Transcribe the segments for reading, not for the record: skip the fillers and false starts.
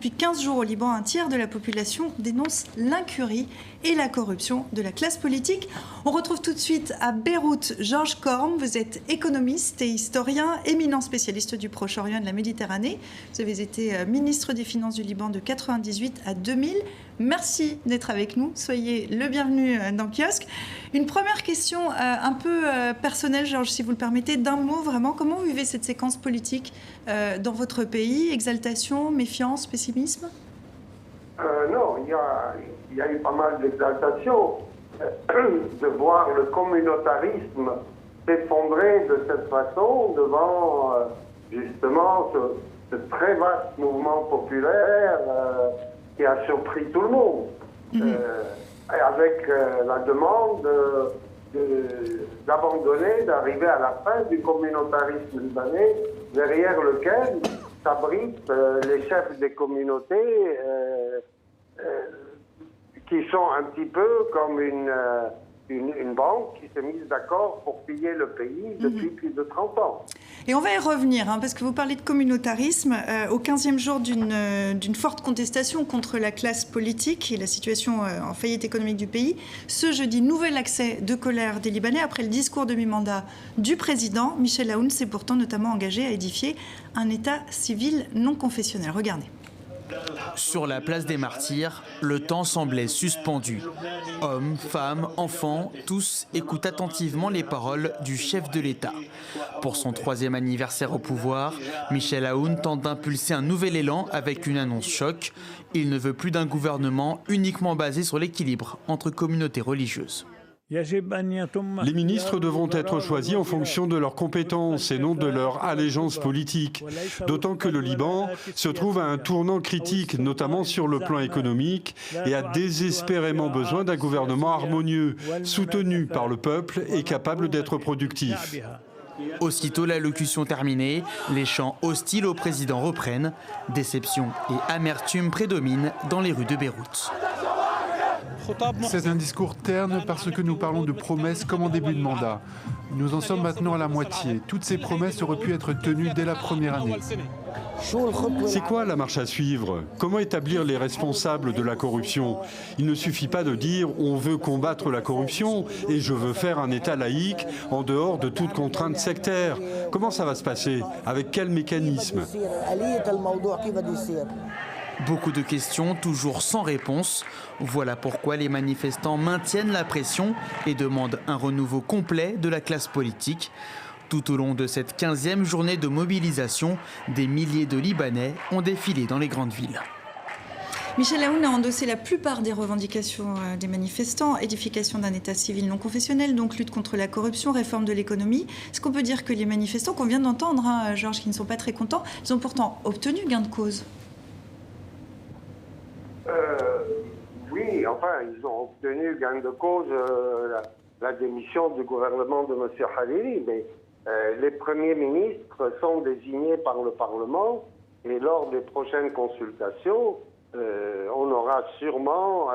depuis 15 jours au Liban, un tiers de la population dénonce l'incurie et la corruption de la classe politique. On retrouve tout de suite à Beyrouth Georges Corme. Vous êtes économiste et historien, éminent spécialiste du Proche-Orient et de la Méditerranée. Vous avez été ministre des Finances du Liban de 1998 à 2000. Merci d'être avec nous. Soyez le bienvenu dans Kiosque. Une première question un peu personnelle, Georges, si vous le permettez, d'un mot vraiment. Comment vous vivez cette séquence politique dans votre pays? Exaltation, méfiance, pessimisme? Non, il y a eu pas mal d'exaltation. De voir le communautarisme s'effondrer de cette façon devant justement ce très vaste mouvement populaire qui a surpris tout le monde. Avec la demande d'abandonner, d'arriver à la fin du communautarisme libanais, derrière lequel s'abritent les chefs des communautés qui sont un petit peu comme une banque qui s'est mise d'accord pour piller le pays depuis plus de 30 ans. Et on va y revenir, parce que vous parlez de communautarisme. Au 15e jour d'une forte contestation contre la classe politique et la situation en faillite économique du pays, ce jeudi, nouvel accès de colère des Libanais après le discours de mi-mandat du président. Michel Aoun s'est pourtant notamment engagé à édifier un État civil non confessionnel. Regardez. Sur la place des Martyrs, le temps semblait suspendu. Hommes, femmes, enfants, tous écoutent attentivement les paroles du chef de l'État. Pour son 3e anniversaire au pouvoir, Michel Aoun tente d'impulser un nouvel élan avec une annonce choc. Il ne veut plus d'un gouvernement uniquement basé sur l'équilibre entre communautés religieuses. Les ministres devront être choisis en fonction de leurs compétences et non de leur allégeance politique. D'autant que le Liban se trouve à un tournant critique, notamment sur le plan économique, et a désespérément besoin d'un gouvernement harmonieux, soutenu par le peuple et capable d'être productif. Aussitôt l'allocution terminée, les chants hostiles au président reprennent. Déception et amertume prédominent dans les rues de Beyrouth. C'est un discours terne parce que nous parlons de promesses comme en début de mandat. Nous en sommes maintenant à la moitié. Toutes ces promesses auraient pu être tenues dès la première année. C'est quoi la marche à suivre? Comment établir les responsables de la corruption? Il ne suffit pas de dire « on veut combattre la corruption et je veux faire un État laïque en dehors de toute contrainte sectaire ». Comment ça va se passer? Avec quel mécanisme? Beaucoup de questions, toujours sans réponse. Voilà pourquoi les manifestants maintiennent la pression et demandent un renouveau complet de la classe politique. Tout au long de cette 15e journée de mobilisation, des milliers de Libanais ont défilé dans les grandes villes. Michel Aoun a endossé la plupart des revendications des manifestants. Édification d'un État civil non confessionnel, donc lutte contre la corruption, réforme de l'économie. Est-ce qu'on peut dire que les manifestants qu'on vient d'entendre, Georges, qui ne sont pas très contents, ils ont pourtant obtenu gain de cause? Oui, enfin, ils ont obtenu gain de cause la démission du gouvernement de M. Hariri, mais les premiers ministres sont désignés par le Parlement et lors des prochaines consultations, on aura sûrement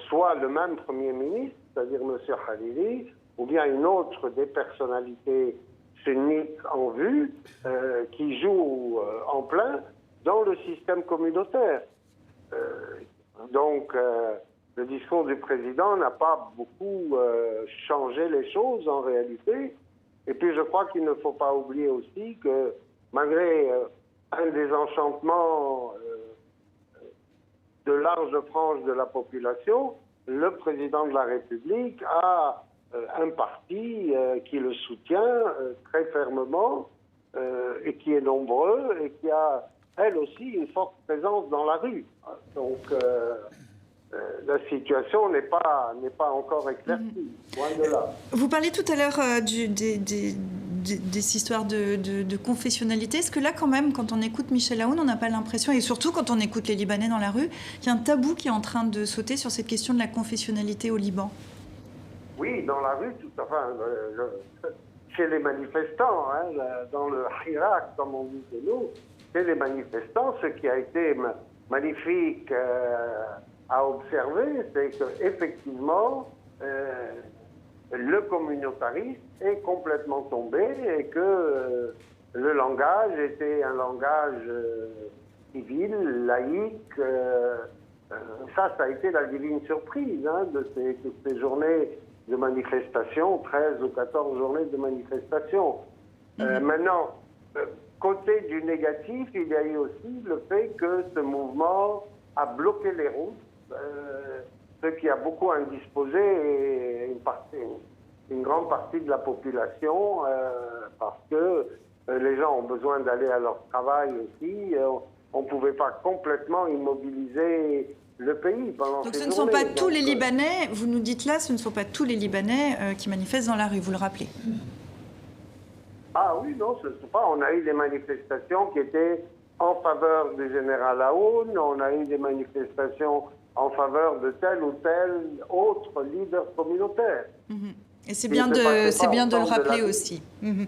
soit le même Premier ministre, c'est-à-dire M. Hariri, ou bien une autre des personnalités sunnites en vue qui joue en plein dans le système communautaire. Donc, le discours du président n'a pas beaucoup changé les choses en réalité. Et puis, je crois qu'il ne faut pas oublier aussi que malgré un désenchantement de larges franges de la population, le président de la République a un parti qui le soutient très fermement et qui est nombreux et qui a elle aussi une forte présence dans la rue. Donc la situation n'est pas encore éclaircie, loin de là. Vous parlez tout à l'heure des histoires de confessionnalité. Est-ce que là, quand même, quand on écoute Michel Aoun, on n'a pas l'impression, et surtout quand on écoute les Libanais dans la rue, qu'il y a un tabou qui est en train de sauter sur cette question de la confessionnalité au Liban? Oui, dans la rue, tout à fait. Chez les manifestants, dans le Hirak, comme on dit chez nous, chez les manifestants, ce qui a été magnifique à observer, c'est qu'effectivement, le communautarisme est complètement tombé et que le langage était un langage civile, laïque. Ça a été la divine surprise de ces journées de manifestation, 13 ou 14 journées de manifestation. Maintenant, côté du négatif, il y a eu aussi le fait que ce mouvement a bloqué les routes, ce qui a beaucoup indisposé une grande partie de la population, parce que les gens ont besoin d'aller à leur travail aussi. On ne pouvait pas complètement immobiliser le pays pendant Donc ces ce ne journées. sont pas tous les Libanais, vous nous dites là, ce ne sont pas tous les Libanais qui manifestent dans la rue, vous le rappelez. Ah oui, non, ce ne sont pas. On a eu des manifestations qui étaient en faveur du général Aoun, on a eu des manifestations en faveur de tel ou tel autre leader communautaire. Et c'est bien de le rappeler aussi. Mais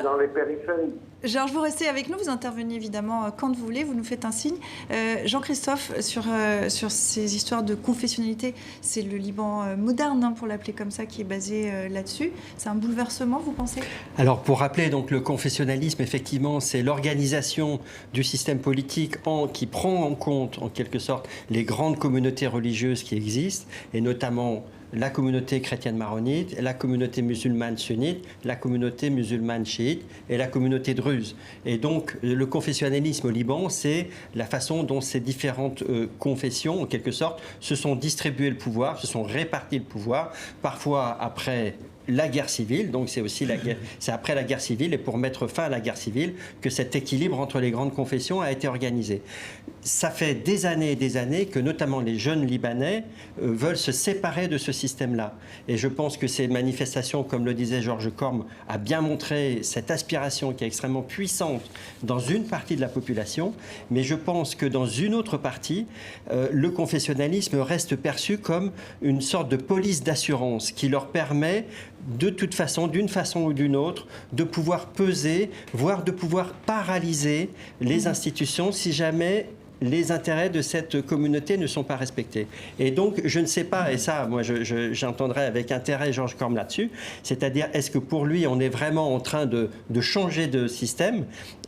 dans les périphéries. Georges, vous restez avec nous, vous intervenez évidemment quand vous voulez, vous nous faites un signe. Jean-Christophe, sur ces histoires de confessionnalité, c'est le Liban moderne, pour l'appeler comme ça, qui est basé là-dessus. C'est un bouleversement, vous pensez ? Alors, pour rappeler, donc, le confessionnalisme, effectivement, c'est l'organisation du système politique qui prend en compte, en quelque sorte, les grandes communautés religieuses qui existent, et notamment la communauté chrétienne maronite, la communauté musulmane sunnite, la communauté musulmane chiite et la communauté druze. Et donc, le confessionnalisme au Liban, c'est la façon dont ces différentes confessions, en quelque sorte, se sont distribuées le pouvoir, se sont réparties le pouvoir, parfois après la guerre civile, donc c'est aussi c'est après la guerre civile et pour mettre fin à la guerre civile que cet équilibre entre les grandes confessions a été organisé. Ça fait des années et des années que notamment les jeunes Libanais veulent se séparer de ce système-là. Et je pense que ces manifestations, comme le disait Georges Corm, a bien montré cette aspiration qui est extrêmement puissante dans une partie de la population, mais je pense que dans une autre partie, le confessionnalisme reste perçu comme une sorte de police d'assurance qui leur permet de toute façon, d'une façon ou d'une autre, de pouvoir peser, voire de pouvoir paralyser les institutions si jamais les intérêts de cette communauté ne sont pas respectés. Et donc, je ne sais pas, et ça, moi, j'entendrai avec intérêt Georges Corm là-dessus, c'est-à-dire, est-ce que pour lui, on est vraiment en train de changer de système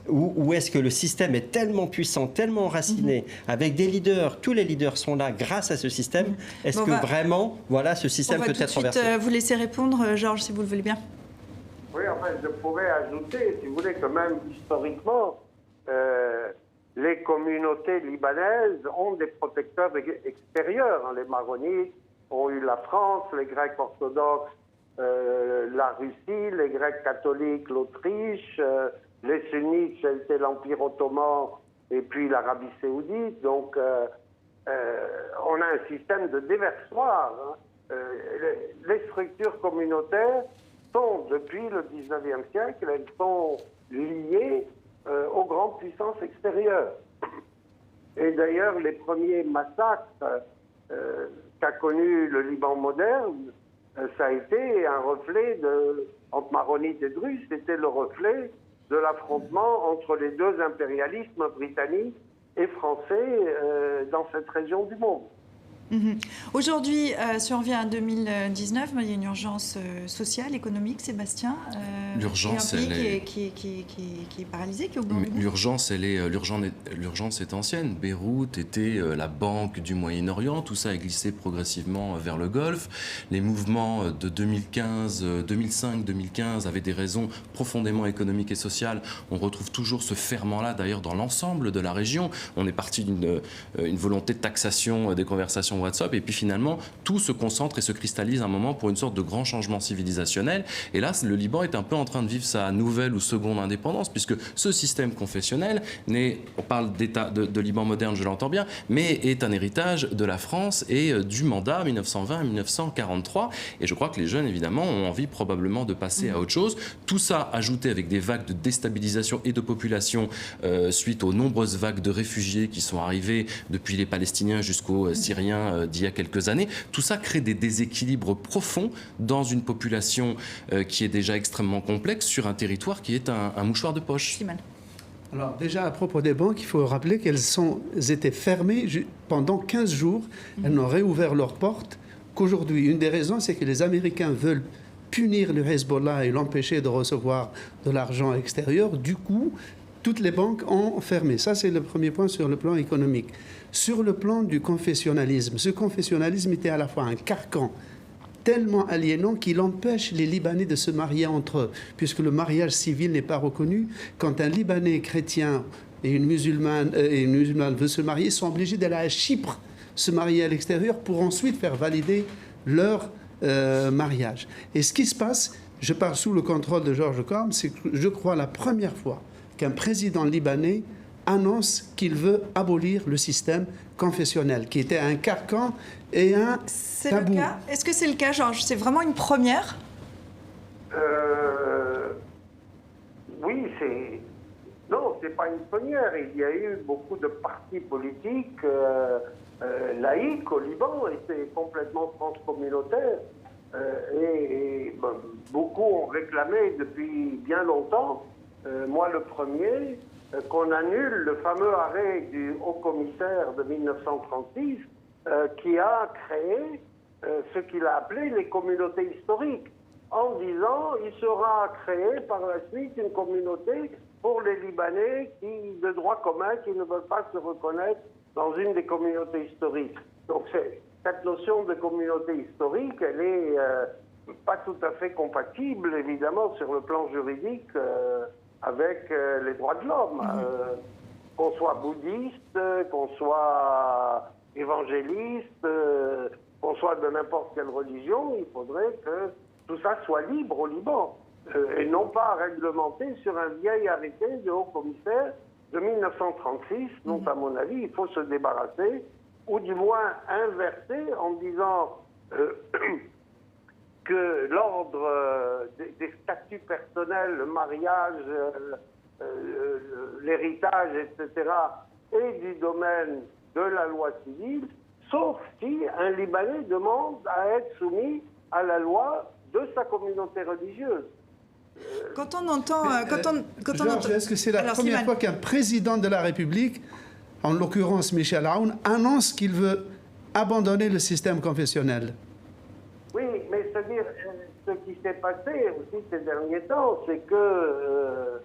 ou est-ce que le système est tellement puissant, tellement enraciné, avec des leaders, tous les leaders sont là grâce à ce système, est-ce que vraiment, voilà, ce système peut être renversé ? On va vous laisser répondre, Georges, si vous le voulez bien. Oui, en fait, je pourrais ajouter, si vous voulez, que même historiquement, les communautés libanaises ont des protecteurs extérieurs. Les Maronites ont eu la France, les Grecs orthodoxes, la Russie, les Grecs catholiques, l'Autriche, les sunnites, c'était l'Empire ottoman et puis l'Arabie saoudite. Donc, on a un système de déversoir. Les structures communautaires sont, depuis le 19e siècle, elles sont liées aux grandes puissances extérieures. Et d'ailleurs, les premiers massacres qu'a connu le Liban moderne, ça a été un reflet entre maronites et druzes, c'était le reflet de l'affrontement entre les deux impérialismes britanniques et français dans cette région du monde. Aujourd'hui, si on revient à 2019, il y a une urgence sociale, économique, Sébastien. L'urgence, un pays qui est paralysé, qui est au bord du bout. L'urgence est ancienne. Beyrouth était la banque du Moyen-Orient. Tout ça a glissé progressivement vers le Golfe. Les mouvements de 2005-2015 avaient des raisons profondément économiques et sociales. On retrouve toujours ce ferment-là, d'ailleurs, dans l'ensemble de la région. On est parti d'une volonté de taxation des conversations WhatsApp, et puis finalement tout se concentre et se cristallise un moment pour une sorte de grand changement civilisationnel. Et là, le Liban est un peu en train de vivre sa nouvelle ou seconde indépendance, puisque ce système confessionnel on parle d'État de Liban moderne, je l'entends bien, mais est un héritage de la France et du mandat 1920-1943. Et je crois que les jeunes, évidemment, ont envie probablement de passer à autre chose. Tout ça ajouté avec des vagues de déstabilisation et de population suite aux nombreuses vagues de réfugiés qui sont arrivées depuis les Palestiniens jusqu'aux Syriens d'il y a quelques années. Tout ça crée des déséquilibres profonds dans une population qui est déjà extrêmement complexe sur un territoire qui est un mouchoir de poche. Alors déjà, à propos des banques, il faut rappeler qu'elles étaient fermées pendant 15 jours. Elles n'ont réouvert leurs portes qu'aujourd'hui. Une des raisons, c'est que les Américains veulent punir le Hezbollah et l'empêcher de recevoir de l'argent extérieur. Du coup, toutes les banques ont fermé. Ça, c'est le premier point sur le plan économique. Sur le plan du confessionnalisme, ce confessionnalisme était à la fois un carcan tellement aliénant qu'il empêche les Libanais de se marier entre eux, puisque le mariage civil n'est pas reconnu. Quand un Libanais chrétien et une musulmane veut se marier, ils sont obligés d'aller à Chypre se marier à l'extérieur pour ensuite faire valider leur mariage. Et ce qui se passe, je parle sous le contrôle de Georges Corm, c'est, je crois, la première fois qu'un président libanais annonce qu'il veut abolir le système confessionnel, qui était un carcan et un tabou. Le cas. Est-ce que c'est le cas, Georges? C'est vraiment une première? Oui, c'est... Non, c'est pas une première. Il y a eu beaucoup de partis politiques laïques au Liban, et c'est complètement transcommunautaire. Beaucoup ont réclamé depuis bien longtemps, moi le premier, qu'on annule le fameux arrêt du haut-commissaire de 1936 qui a créé ce qu'il a appelé les communautés historiques, en disant il sera créé par la suite une communauté pour les Libanais de droit commun qui ne veulent pas se reconnaître dans une des communautés historiques. Donc cette notion de communauté historique, elle est pas tout à fait compatible, évidemment, sur le plan juridique avec les droits de l'homme. Qu'on soit bouddhiste, qu'on soit évangéliste, qu'on soit de n'importe quelle religion, il faudrait que tout ça soit libre au Liban. Et non pas réglementé sur un vieil arrêté de haut-commissaire de 1936, dont, à mon avis, il faut se débarrasser, ou du moins inverser en disant que l'ordre des statuts personnels, le mariage, l'héritage, etc., est du domaine de la loi civile, sauf si un Libanais demande à être soumis à la loi de sa communauté religieuse. Quand on entend... Georges, est-ce que c'est la première fois qu'un président de la République, en l'occurrence Michel Aoun, annonce qu'il veut abandonner le système confessionnel? Oui, mais c'est-à-dire, ce qui s'est passé aussi ces derniers temps, c'est que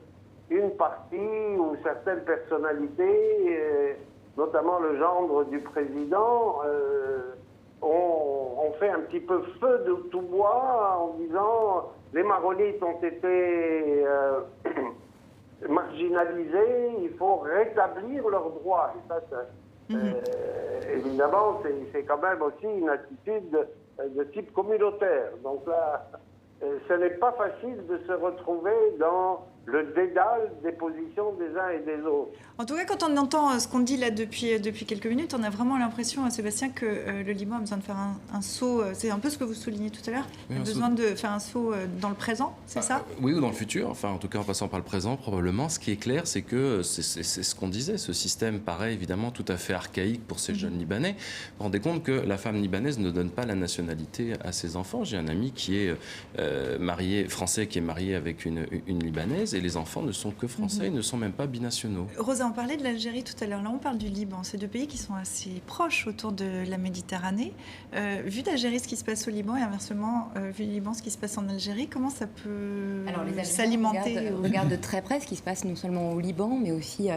une partie ou certaines personnalités, notamment le gendre du président, ont fait un petit peu feu de tout bois en disant les maronites ont été marginalisés, il faut rétablir leurs droits. Et ça, évidemment, c'est quand même aussi une attitude de type communautaire. Donc là, ce n'est pas facile de se retrouver dans le dédale des positions des uns et des autres. En tout cas, quand on entend ce qu'on dit là depuis quelques minutes, on a vraiment l'impression, Sébastien, que le Liban a besoin de faire un saut. C'est un peu ce que vous soulignez tout à l'heure. Il a besoin de faire un saut dans le présent, c'est ça? Oui, ou dans le futur. Enfin, en tout cas, en passant par le présent, probablement. Ce qui est clair, c'est que c'est ce qu'on disait. Ce système paraît évidemment tout à fait archaïque pour ces jeunes Libanais. Vous vous rendez compte que la femme libanaise ne donne pas la nationalité à ses enfants. J'ai un ami qui est français, qui est marié avec une Libanaise, et les enfants ne sont que français, ils ne sont même pas binationaux. Rosa, on parlait de l'Algérie tout à l'heure, là on parle du Liban. C'est deux pays qui sont assez proches autour de la Méditerranée. Vu d'Algérie ce qui se passe au Liban et inversement, vu du Liban ce qui se passe en Algérie, comment ça peut s'alimenter? On regarde de très près ce qui se passe non seulement au Liban, mais aussi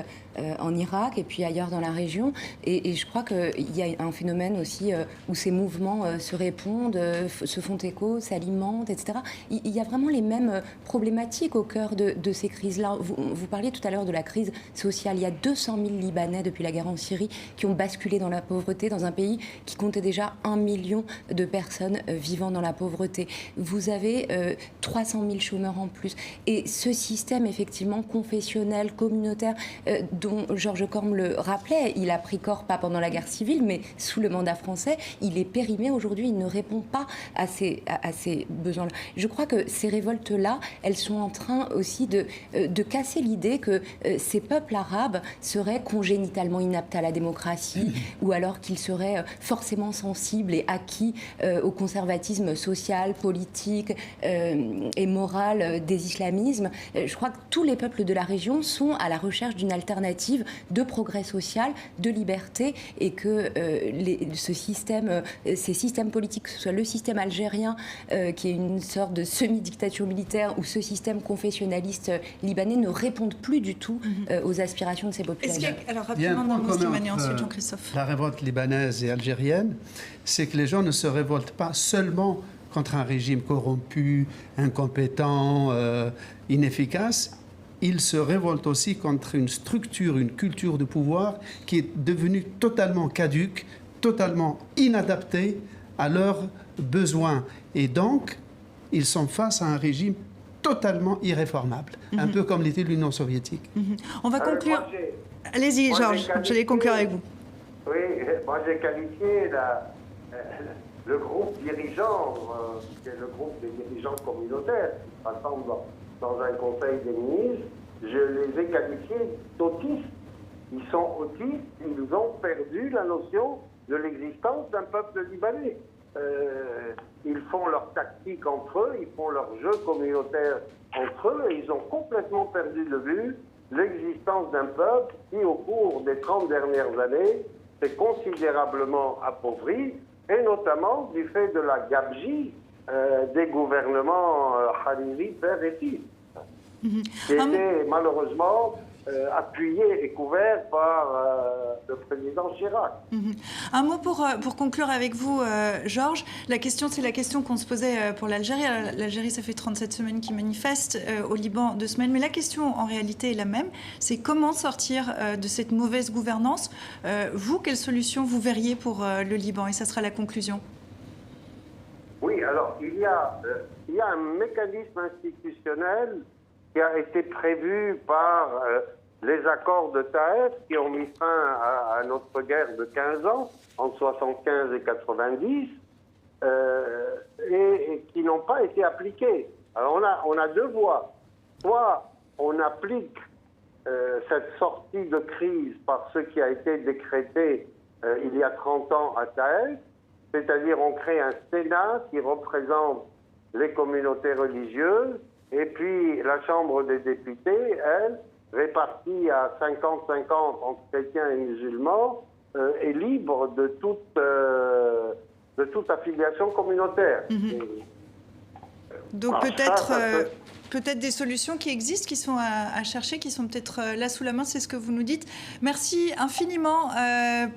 en Irak et puis ailleurs dans la région. Et je crois qu'il y a un phénomène aussi où ces mouvements se répondent, se font écho, s'alimentent, etc. Il y a vraiment les mêmes problématiques au cœur de ces crises-là. Vous parliez tout à l'heure de la crise sociale. Il y a 200 000 Libanais depuis la guerre en Syrie qui ont basculé dans la pauvreté dans un pays qui comptait déjà 1 million de personnes vivant dans la pauvreté. Vous avez 300 000 chômeurs en plus. Et ce système, effectivement, confessionnel, communautaire, dont Georges Corm le rappelait, il a pris corps pas pendant la guerre civile, mais sous le mandat français, il est périmé aujourd'hui, il ne répond pas à ces besoins-là. Je crois que ces révoltes-là, elles sont en train aussi de casser l'idée que ces peuples arabes seraient congénitalement inaptes à la démocratie ou alors qu'ils seraient forcément sensibles et acquis au conservatisme social, politique et moral des islamismes. Je crois que tous les peuples de la région sont à la recherche d'une alternative de progrès social, de liberté, et que ces systèmes politiques, que ce soit le système algérien qui est une sorte de semi-dictature militaire ou ce système confessionnaliste nationalistes libanais ne répondent plus du tout aux aspirations de ces populations. Alors Il y a un rapidement, point commun ensuite entre Jean-Christophe. la révolte libanaise et algérienne, c'est que les gens ne se révoltent pas seulement contre un régime corrompu, incompétent, inefficace. Ils se révoltent aussi contre une structure, une culture de pouvoir qui est devenue totalement caduque, totalement inadaptée à leurs besoins. Et donc, ils sont face à un régime totalement irréformable, un peu comme l'était l'Union soviétique. On va conclure. Allez-y, Georges, je vais conclure avec vous. Oui, moi j'ai qualifié le groupe dirigeant, qui est le groupe des dirigeants communautaires, par exemple dans un conseil des ministres, je les ai qualifiés d'autistes. Ils sont autistes, ils ont perdu la notion de l'existence d'un peuple libanais. Ils font leur tactique entre eux, ils font leur jeu communautaire entre eux, et ils ont complètement perdu de vue l'existence d'un peuple qui, au cours des 30 dernières années, s'est considérablement appauvri, et notamment du fait de la gabegie des gouvernements Hariri, père et fils, qui étaient malheureusement appuyés et couverts par le président Chirac. Un mot pour conclure avec vous, Georges. La question, c'est la question qu'on se posait pour l'Algérie. L'Algérie, ça fait 37 semaines qu'ils manifestent, au Liban 2 semaines. Mais la question, en réalité, est la même. C'est comment sortir de cette mauvaise gouvernance. Vous, quelle solution vous verriez pour le Liban? Et ça sera la conclusion. Oui, alors, il y a un mécanisme institutionnel qui a été prévu par les accords de Taïf qui ont mis fin à notre guerre de 15 ans, entre 75 et 90, et qui n'ont pas été appliqués. Alors on a deux voies. Soit on applique cette sortie de crise par ce qui a été décrété il y a 30 ans à Taïf, c'est-à-dire on crée un Sénat qui représente les communautés religieuses, et puis la Chambre des députés, elle, répartie à 50-50 entre chrétiens et musulmans, est libre de toute affiliation communautaire. Donc peut-être des solutions qui existent, qui sont à chercher, qui sont peut-être là sous la main, c'est ce que vous nous dites. Merci infiniment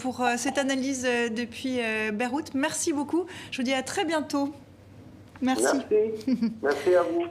pour cette analyse depuis Beyrouth. Merci beaucoup. Je vous dis à très bientôt. Merci. Merci à vous.